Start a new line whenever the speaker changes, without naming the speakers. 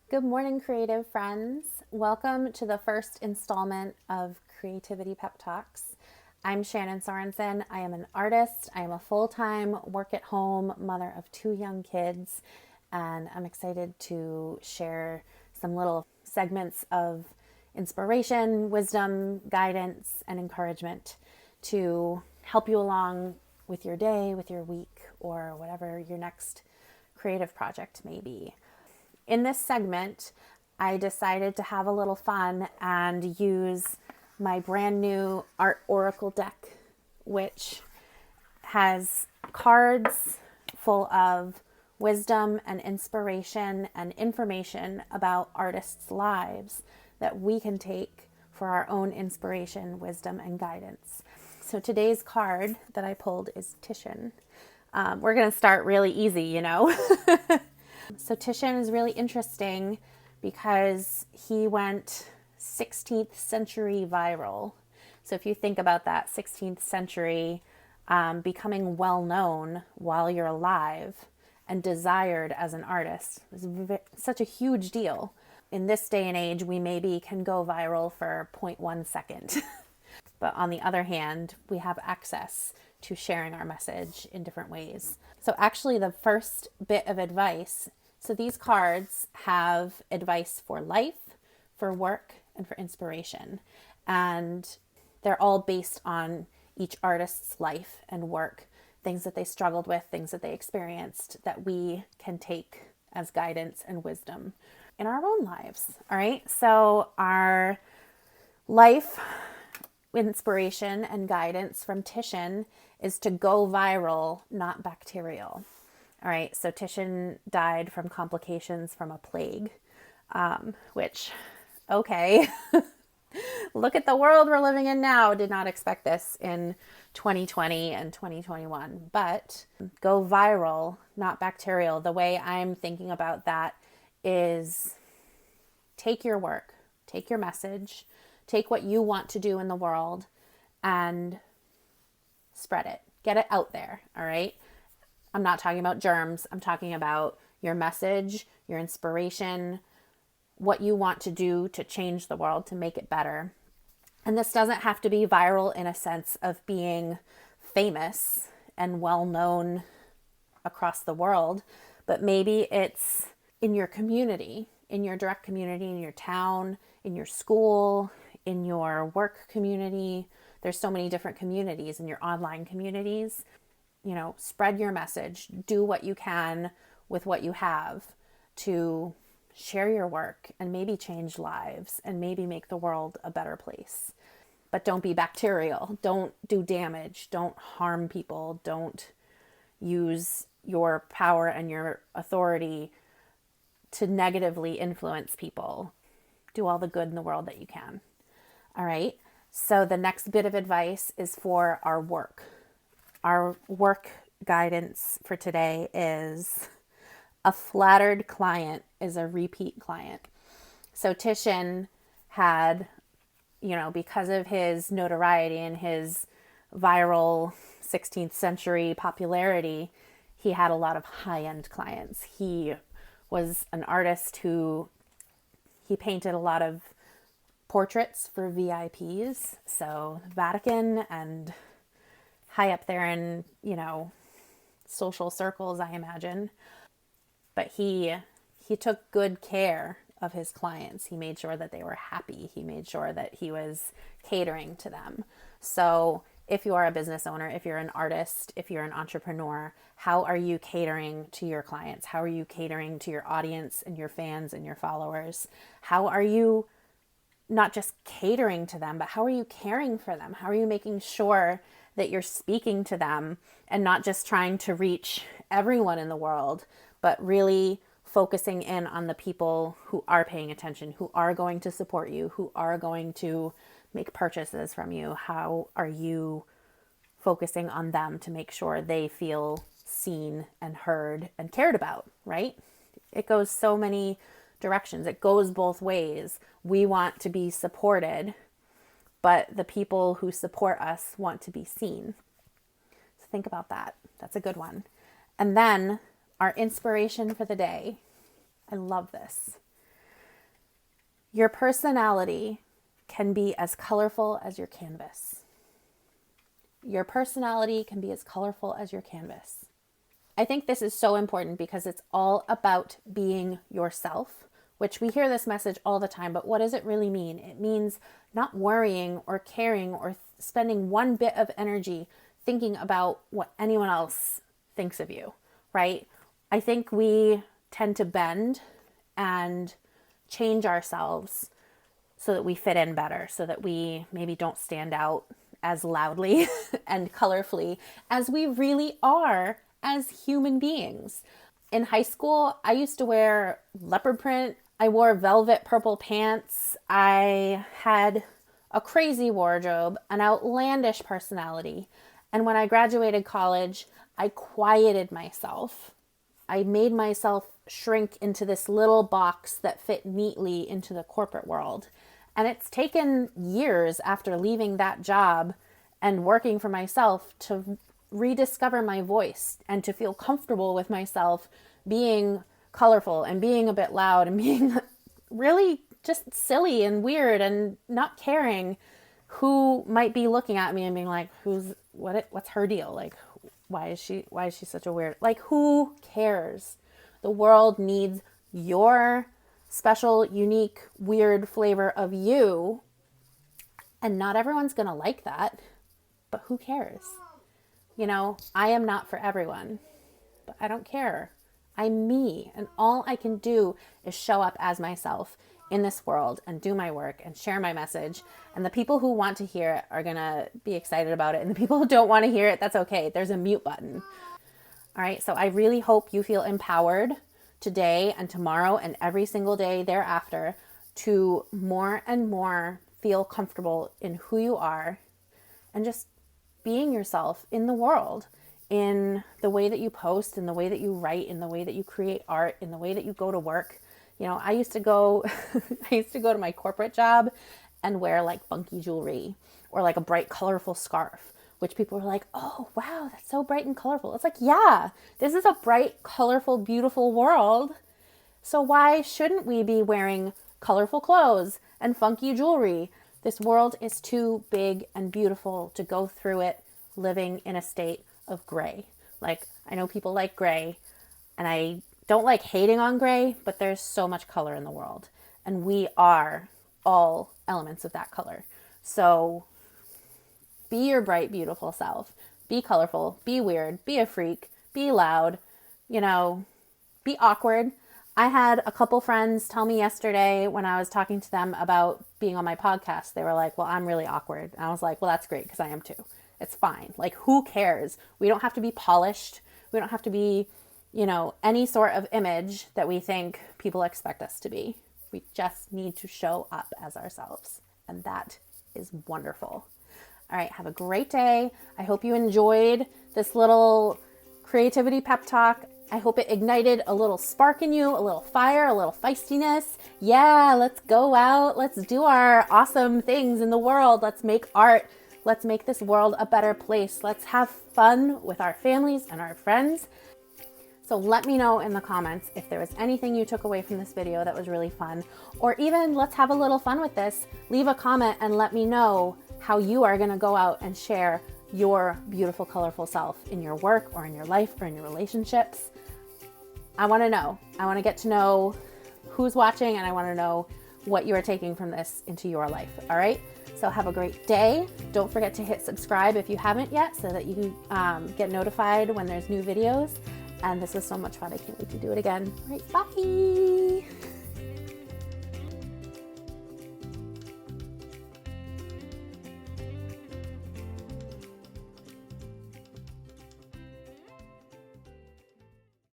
Good morning, creative friends. Welcome to the first installment of Creativity Pep Talks. I'm Shannon Sorensen. I am an artist. I am a full-time work-at-home mother of 2 young kids, and I'm excited to share some little segments of inspiration, wisdom, guidance, and encouragement to help you along with your day, with your week, or whatever your next creative project may be. In this segment, I decided to have a little fun and use my brand new Art Oracle deck, which has cards full of wisdom and inspiration and information about artists' lives that we can take for our own inspiration, wisdom, and guidance. So today's card that I pulled is Titian. We're going to start really easy, So Titian is really interesting because he went 16th century viral. So if you think about that, 16th century, becoming well known while you're alive and desired as an artist is such a huge deal. In this day and age, we maybe can go viral for 0.1 second. But on the other hand, we have access to sharing our message in different ways. So actually the first bit of advice, so these cards have advice for life, for work, and for inspiration. And they're all based on each artist's life and work, things that they struggled with, things that they experienced that we can take as guidance and wisdom in our own lives. All right. So our life inspiration and guidance from Titian is to go viral, not bacterial. All right, so Titian died from complications from a plague, which, okay, look at the world we're living in now. Did not expect this in 2020 and 2021, but go viral, not bacterial. The way I'm thinking about that is take your work, take your message, take what you want to do in the world and spread it. Get it out there, all right? I'm not talking about germs. I'm talking about your message, your inspiration, what you want to do to change the world, to make it better. And this doesn't have to be viral in a sense of being famous and well known across the world, but maybe it's in your community, in your direct community, in your town, in your school, in your work community. There's so many different communities in your online communities. Spread your message, do what you can with what you have to share your work and maybe change lives and maybe make the world a better place. But don't be bacterial. Don't do damage. Don't harm people. Don't use your power and your authority to negatively influence people. Do all the good in the world that you can. All right. So the next bit of advice is for our work. Our work guidance for today is a flattered client is a repeat client. So Titian had, because of his notoriety and his viral 16th century popularity, he had a lot of high-end clients. He was an artist he painted a lot of portraits for VIPs, so Vatican and high up there in, social circles, I imagine. But he took good care of his clients. He made sure that they were happy. He made sure that he was catering to them. So if you are a business owner, if you're an artist, if you're an entrepreneur, how are you catering to your clients? How are you catering to your audience and your fans and your followers? How are you not just catering to them, but how are you caring for them? How are you making sure that you're speaking to them and not just trying to reach everyone in the world, but really focusing in on the people who are paying attention, who are going to support you, who are going to make purchases from you? How are you focusing on them to make sure they feel seen and heard and cared about, right? It goes so many directions. It goes both ways. We want to be supported, but the people who support us want to be seen. So think about that. That's a good one. And then our inspiration for the day. I love this. Your personality can be as colorful as your canvas. Your personality can be as colorful as your canvas. I think this is so important because it's all about being yourself, which we hear this message all the time, but what does it really mean? It means not worrying or caring or spending one bit of energy thinking about what anyone else thinks of you, right? I think we tend to bend and change ourselves so that we fit in better, so that we maybe don't stand out as loudly and colorfully as we really are as human beings. In high school, I used to wear leopard print. I wore velvet purple pants. I had a crazy wardrobe, an outlandish personality. And when I graduated college, I quieted myself. I made myself shrink into this little box that fit neatly into the corporate world. And it's taken years after leaving that job and working for myself to rediscover my voice and to feel comfortable with myself being colorful and being a bit loud and being really just silly and weird and not caring who might be looking at me and being like, what's her deal? Like, why is she such a weird, like, who cares? The world needs your special, unique, weird flavor of you. And not everyone's going to like that, but who cares? You know, I am not for everyone, but I don't care. I'm me, and all I can do is show up as myself in this world and do my work and share my message. And the people who want to hear it are going to be excited about it. And the people who don't want to hear it, that's okay. There's a mute button. All right. So I really hope you feel empowered today and tomorrow and every single day thereafter to more and more feel comfortable in who you are and just being yourself in the world, in the way that you post, in the way that you write, in the way that you create art, in the way that you go to work. You know, I used to go to my corporate job and wear like funky jewelry or like a bright, colorful scarf, which people were like, oh, wow, that's so bright and colorful. It's like, yeah, this is a bright, colorful, beautiful world. So why shouldn't we be wearing colorful clothes and funky jewelry? This world is too big and beautiful to go through it living in a state of gray. Like, I know people like gray, and I don't like hating on gray, but there's so much color in the world, and we are all elements of that color. So be your bright, beautiful self. Be colorful, be weird, be a freak, be loud, you know, be awkward. I had a couple friends tell me yesterday when I was talking to them about being on my podcast, they were like, well, I'm really awkward. And I was like, well, that's great because I am too. It's fine. Like, who cares? We don't have to be polished. We don't have to be, you know, any sort of image that we think people expect us to be. We just need to show up as ourselves. And that is wonderful. All right. Have a great day. I hope you enjoyed this little creativity pep talk. I hope it ignited a little spark in you, a little fire, a little feistiness. Yeah, let's go out. Let's do our awesome things in the world. Let's make art. Let's make this world a better place. Let's have fun with our families and our friends. So let me know in the comments if there was anything you took away from this video that was really fun, or even let's have a little fun with this. Leave a comment and let me know how you are going to go out and share your beautiful, colorful self in your work or in your life or in your relationships. I want to know. I want to get to know who's watching, and I want to know what you are taking from this into your life. All right. So have a great day. Don't forget to hit subscribe if you haven't yet so that you get notified when there's new videos. And this was so much fun. I can't wait to do it again. All right. Bye.